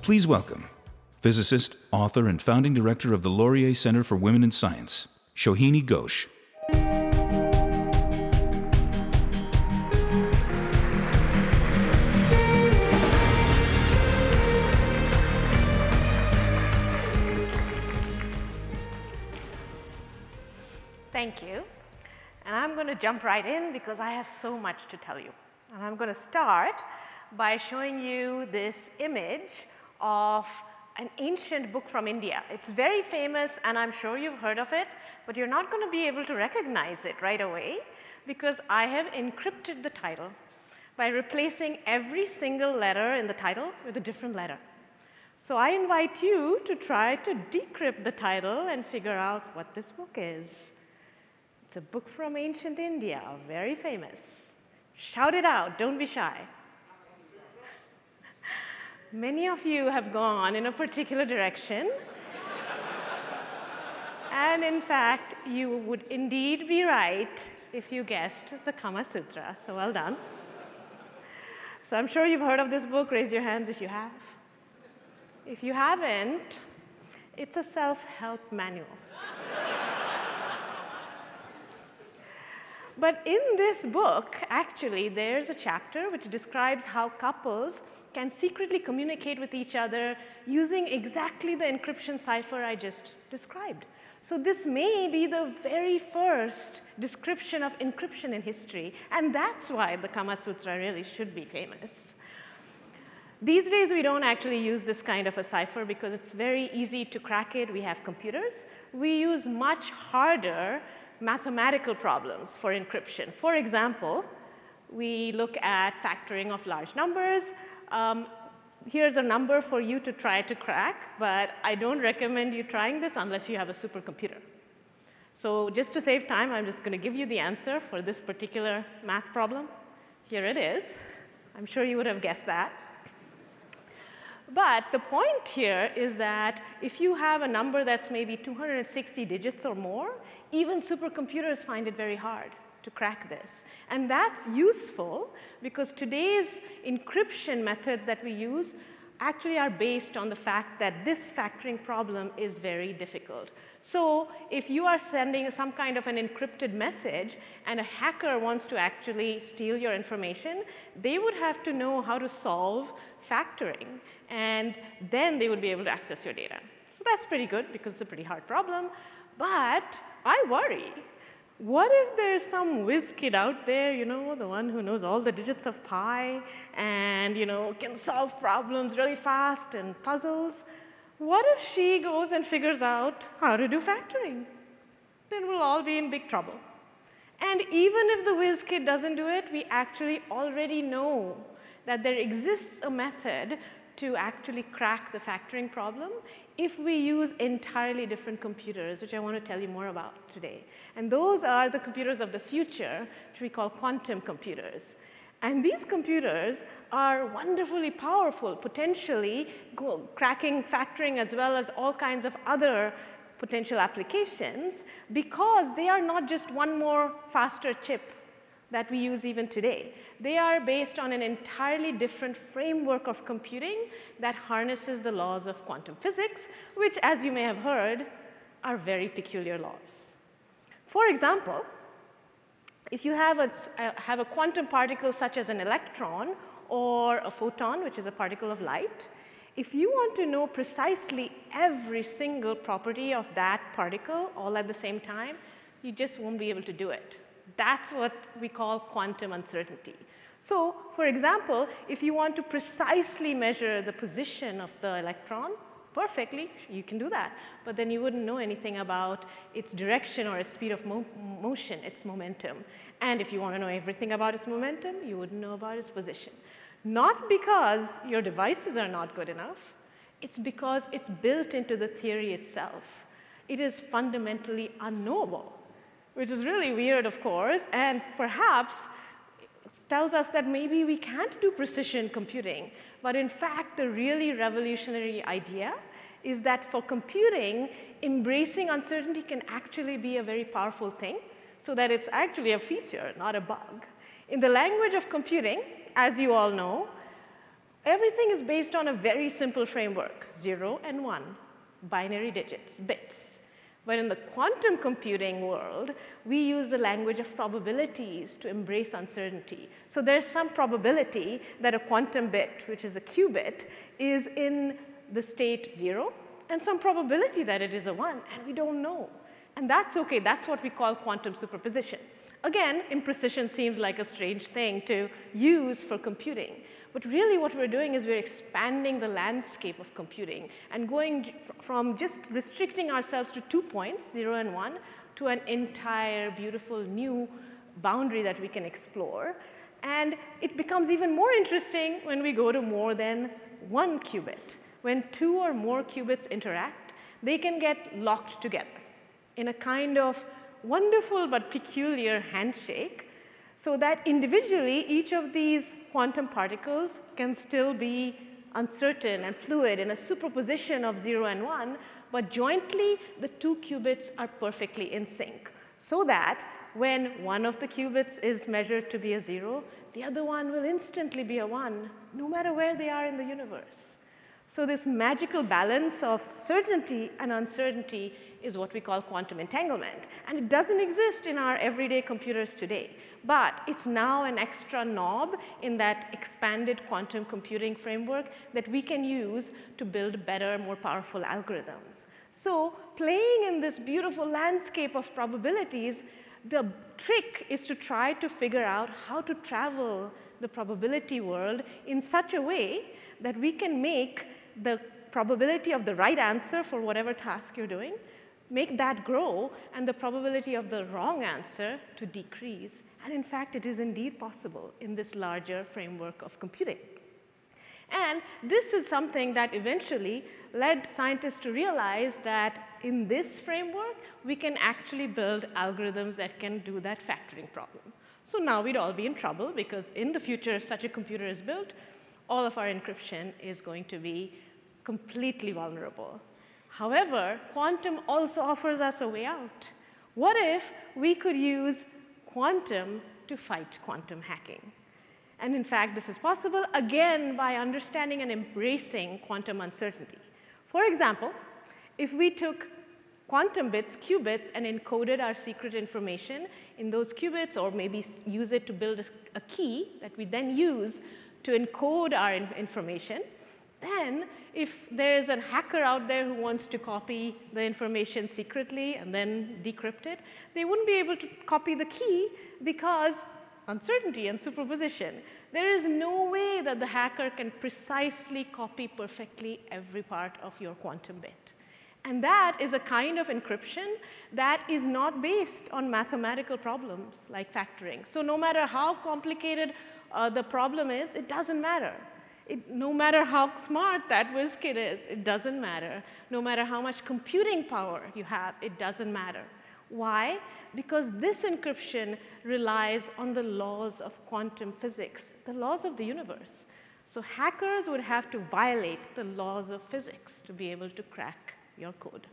Please welcome physicist, author, and founding director of the Laurier Centre for Women in Science, Shohini Ghose. Thank you. And I'm going to jump right in because I have so much to tell you. And I'm going to start by showing you this image of an ancient book from India. It's very famous, and I'm sure you've heard of it, but you're not going to be able to recognize it right away because I have encrypted the title by replacing every single letter in the title with a different letter. So I invite you to try to decrypt the title and figure out what this book is. It's a book from ancient India, very famous. Shout it out, don't be shy. Many of you have gone in a particular direction. And in fact, you would indeed be right if you guessed the Kama Sutra. So well done. So I'm sure you've heard of this book. Raise your hands if you have. If you haven't, it's a self-help manual. But in this book, actually, there's a chapter which describes how couples can secretly communicate with each other using exactly the encryption cipher I just described. So this may be the very first description of encryption in history, and that's why the Kama Sutra really should be famous. These days, we don't actually use this kind of a cipher because it's very easy to crack it. We have computers. We use much harder mathematical problems for encryption. For example, we look at factoring of large numbers. Here's a number for you to try to crack, but I don't recommend you trying this unless you have a supercomputer. So just to save time, I'm just going to give you the answer for this particular math problem. Here it is. I'm sure you would have guessed that. But the point here is that if you have a number that's maybe 260 digits or more, even supercomputers find it very hard to crack this. And that's useful because today's encryption methods that we use actually are based on the fact that this factoring problem is very difficult. So if you are sending some kind of an encrypted message and a hacker wants to actually steal your information, they would have to know how to solve factoring, and then they would be able to access your data. So that's pretty good because it's a pretty hard problem. But I worry. What if there's some whiz kid out there, you know, the one who knows all the digits of pi and, you know, can solve problems really fast and puzzles? What if she goes and figures out how to do factoring? Then we'll all be in big trouble. And even if the whiz kid doesn't do it, we actually already know that there exists a method to actually crack the factoring problem if we use entirely different computers, which I want to tell you more about today. And those are the computers of the future, which we call quantum computers. And these computers are wonderfully powerful, potentially cracking factoring as well as all kinds of other potential applications, because they are not just one more faster chip that we use even today. They are based on an entirely different framework of computing that harnesses the laws of quantum physics, which, as you may have heard, are very peculiar laws. For example, if you have a quantum particle such as an electron or a photon, which is a particle of light, if you want to know precisely every single property of that particle all at the same time, you just won't be able to do it. That's what we call quantum uncertainty. So, for example, if you want to precisely measure the position of the electron perfectly, you can do that. But then you wouldn't know anything about its direction or its speed of motion, its momentum. And if you want to know everything about its momentum, you wouldn't know about its position. Not because your devices are not good enough. It's because it's built into the theory itself. It is fundamentally unknowable, which is really weird, of course, and perhaps tells us that maybe we can't do precision computing. But in fact, the really revolutionary idea is that for computing, embracing uncertainty can actually be a very powerful thing, so that it's actually a feature, not a bug. In the language of computing, as you all know, Everything is based on a very simple framework, 0 and 1, binary digits, bits. But in the quantum computing world, we use the language of probabilities to embrace uncertainty. So there's some probability that a quantum bit, which is a qubit, is in the state 0, and some probability that it is a 1, and we don't know. And that's okay. That's what we call quantum superposition. Again, imprecision seems like a strange thing to use for computing. But really what we're doing is we're expanding the landscape of computing and going from just restricting ourselves to 2 points, 0 and 1, to an entire beautiful new boundary that we can explore. And it becomes even more interesting when we go to more than 1 qubit. When 2 or more qubits interact, they can get locked together in a kind of wonderful but peculiar handshake, so that individually each of these quantum particles can still be uncertain and fluid in a superposition of 0 and 1, but jointly the 2 qubits are perfectly in sync, so that when one of the qubits is measured to be a 0, the other one will instantly be a 1, no matter where they are in the universe. So this magical balance of certainty and uncertainty is what we call quantum entanglement. And it doesn't exist in our everyday computers today. But it's now an extra knob in that expanded quantum computing framework that we can use to build better, more powerful algorithms. So playing in this beautiful landscape of probabilities, the trick is to try to figure out how to travel the probability world in such a way that we can make the probability of the right answer for whatever task you're doing, make that grow, and the probability of the wrong answer to decrease. And in fact, it is indeed possible in this larger framework of computing. And this is something that eventually led scientists to realize that in this framework, we can actually build algorithms that can do that factoring problem. So now we'd all be in trouble, because in the future, if such a computer is built, all of our encryption is going to be completely vulnerable. However, quantum also offers us a way out. What if we could use quantum to fight quantum hacking? And in fact, this is possible, again, by understanding and embracing quantum uncertainty. For example, if we took quantum bits, qubits, and encoded our secret information in those qubits, or maybe use it to build a key that we then use to encode our information, then if there's a hacker out there who wants to copy the information secretly and then decrypt it, they wouldn't be able to copy the key because uncertainty and superposition. There is no way that the hacker can precisely copy perfectly every part of your quantum bit. And that is a kind of encryption that is not based on mathematical problems like factoring. So no matter how complicated the problem is, it doesn't matter. No matter how smart that WizKid is, it doesn't matter. No matter how much computing power you have, it doesn't matter. Why? Because this encryption relies on the laws of quantum physics, the laws of the universe. So hackers would have to violate the laws of physics to be able to crack your code.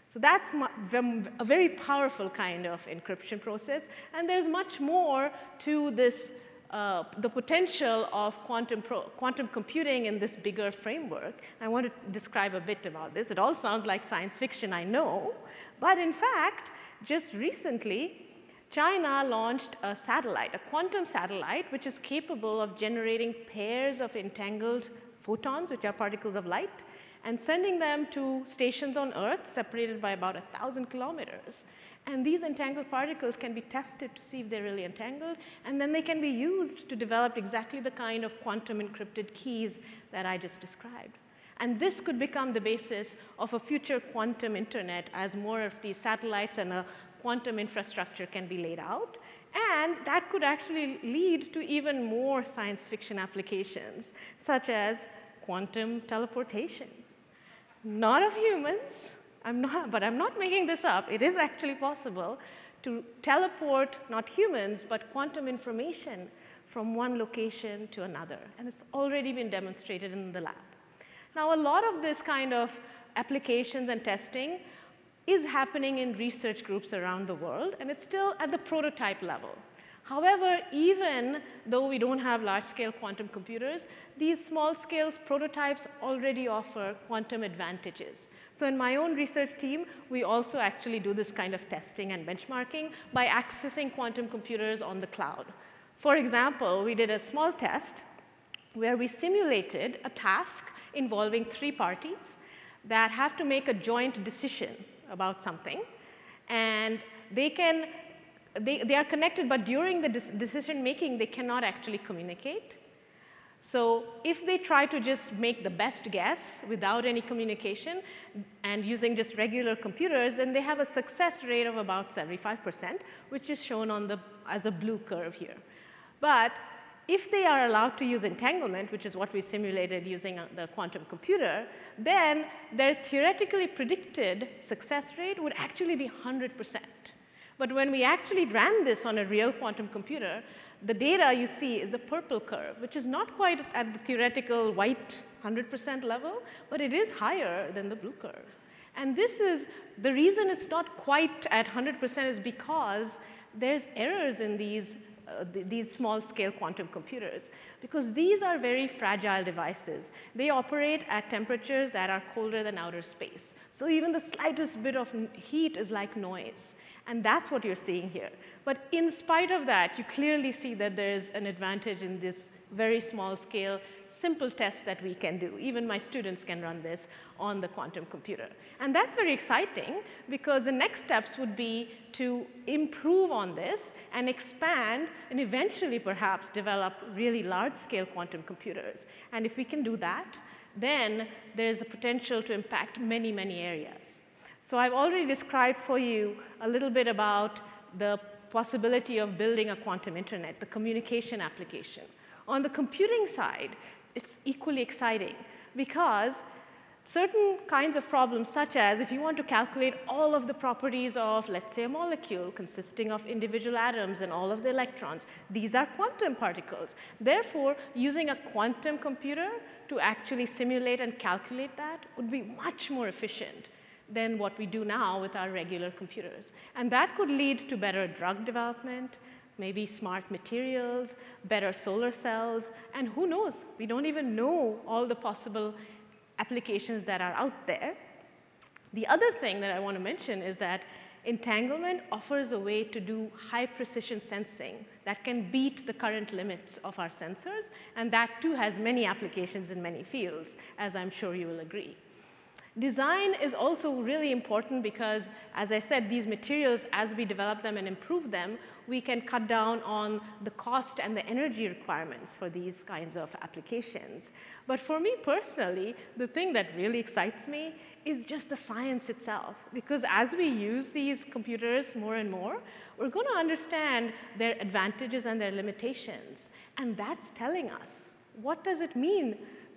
So that's a very powerful kind of encryption process. And there's much more to this, the potential of quantum computing in this bigger framework. I want to describe a bit about this. It all sounds like science fiction, I know. But in fact, just recently, China launched a satellite, a quantum satellite, which is capable of generating pairs of entangled photons, which are particles of light, and sending them to stations on Earth separated by about 1,000 kilometers. And these entangled particles can be tested to see if they're really entangled, and then they can be used to develop exactly the kind of quantum encrypted keys that I just described. And this could become the basis of a future quantum internet as more of these satellites and a quantum infrastructure can be laid out. And that could actually lead to even more science fiction applications, such as quantum teleportation. Not of humans, but I'm not making this up. It is actually possible to teleport, not humans, but quantum information from one location to another. And it's already been demonstrated in the lab. Now, a lot of this kind of applications and testing is happening in research groups around the world, and it's still at the prototype level. However, even though we don't have large-scale quantum computers, these small-scale prototypes already offer quantum advantages. So in my own research team, we also actually do this kind of testing and benchmarking by accessing quantum computers on the cloud. For example, we did a small test where we simulated a task involving 3 parties that have to make a joint decision about something. And they are connected, but during the decision making, they cannot actually communicate. So if they try to just make the best guess without any communication and using just regular computers, then they have a success rate of about 75%, which is shown as a blue curve here. But if they are allowed to use entanglement, which is what we simulated using the quantum computer, then their theoretically predicted success rate would actually be 100%. But when we actually ran this on a real quantum computer, the data you see is the purple curve, which is not quite at the theoretical white 100% level, but it is higher than the blue curve. And this is the reason it's not quite at 100% is because there's errors in these small-scale quantum computers, because these are very fragile devices. They operate at temperatures that are colder than outer space. So even the slightest bit of heat is like noise. And that's what you're seeing here. But in spite of that, you clearly see that there's an advantage in this very small-scale, simple test that we can do. Even my students can run this on the quantum computer. And that's very exciting, because the next steps would be to improve on this and expand and eventually perhaps develop really large-scale quantum computers. And if we can do that, then there's a potential to impact many, many areas. So I've already described for you a little bit about the possibility of building a quantum internet, the communication application. On the computing side, it's equally exciting, because certain kinds of problems, such as if you want to calculate all of the properties of, let's say, a molecule consisting of individual atoms and all of the electrons, these are quantum particles. Therefore, using a quantum computer to actually simulate and calculate that would be much more efficient than what we do now with our regular computers. And that could lead to better drug development, maybe smart materials, better solar cells, and who knows? We don't even know all the possible applications that are out there. The other thing that I want to mention is that entanglement offers a way to do high-precision sensing that can beat the current limits of our sensors, and that too has many applications in many fields, as I'm sure you will agree. Design is also really important because, as I said, these materials, as we develop them and improve them, we can cut down on the cost and the energy requirements for these kinds of applications. But for me personally, the thing that really excites me is just the science itself. Because as we use these computers more and more, we're going to understand their advantages and their limitations. And that's telling us, what does it mean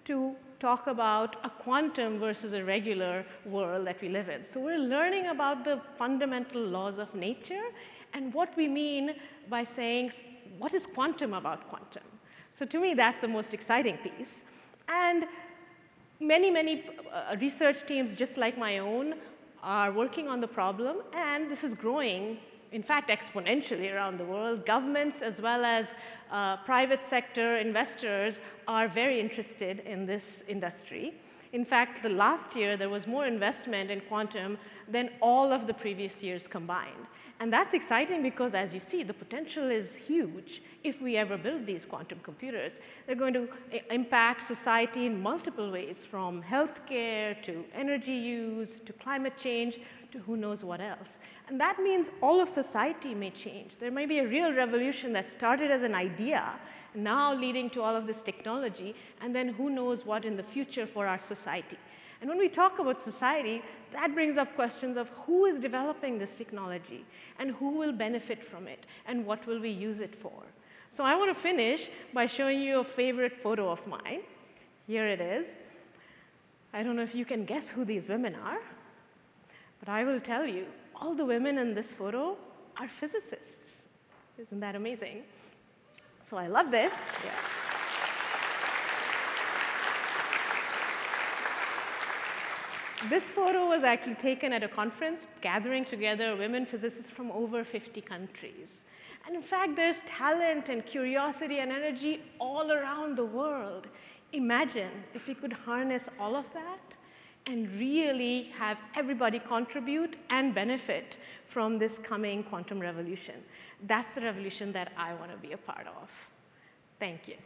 to talk about a quantum versus a regular world that we live in. So we're learning about the fundamental laws of nature and what we mean by saying, what is quantum about quantum? So to me, that's the most exciting piece. And many research teams, just like my own, are working on the problem, and this is growing, in fact, exponentially around the world. Governments as well as private sector investors are very interested in this industry. In fact, the last year, there was more investment in quantum than all of the previous years combined. And that's exciting because, as you see, the potential is huge if we ever build these quantum computers. They're going to impact society in multiple ways, from healthcare to energy use to climate change to who knows what else. And that means all of society may change. There may be a real revolution that started as an idea, now leading to all of this technology, and then who knows what in the future for our society. And when we talk about society, that brings up questions of who is developing this technology and who will benefit from it and what will we use it for. So I want to finish by showing you a favorite photo of mine. Here it is. I don't know if you can guess who these women are, but I will tell you, all the women in this photo are physicists. Isn't that amazing? So I love this. Yeah. This photo was actually taken at a conference, gathering together women physicists from over 50 countries. And in fact, there's talent and curiosity and energy all around the world. Imagine if we could harness all of that and really have everybody contribute and benefit from this coming quantum revolution. That's the revolution that I want to be a part of. Thank you.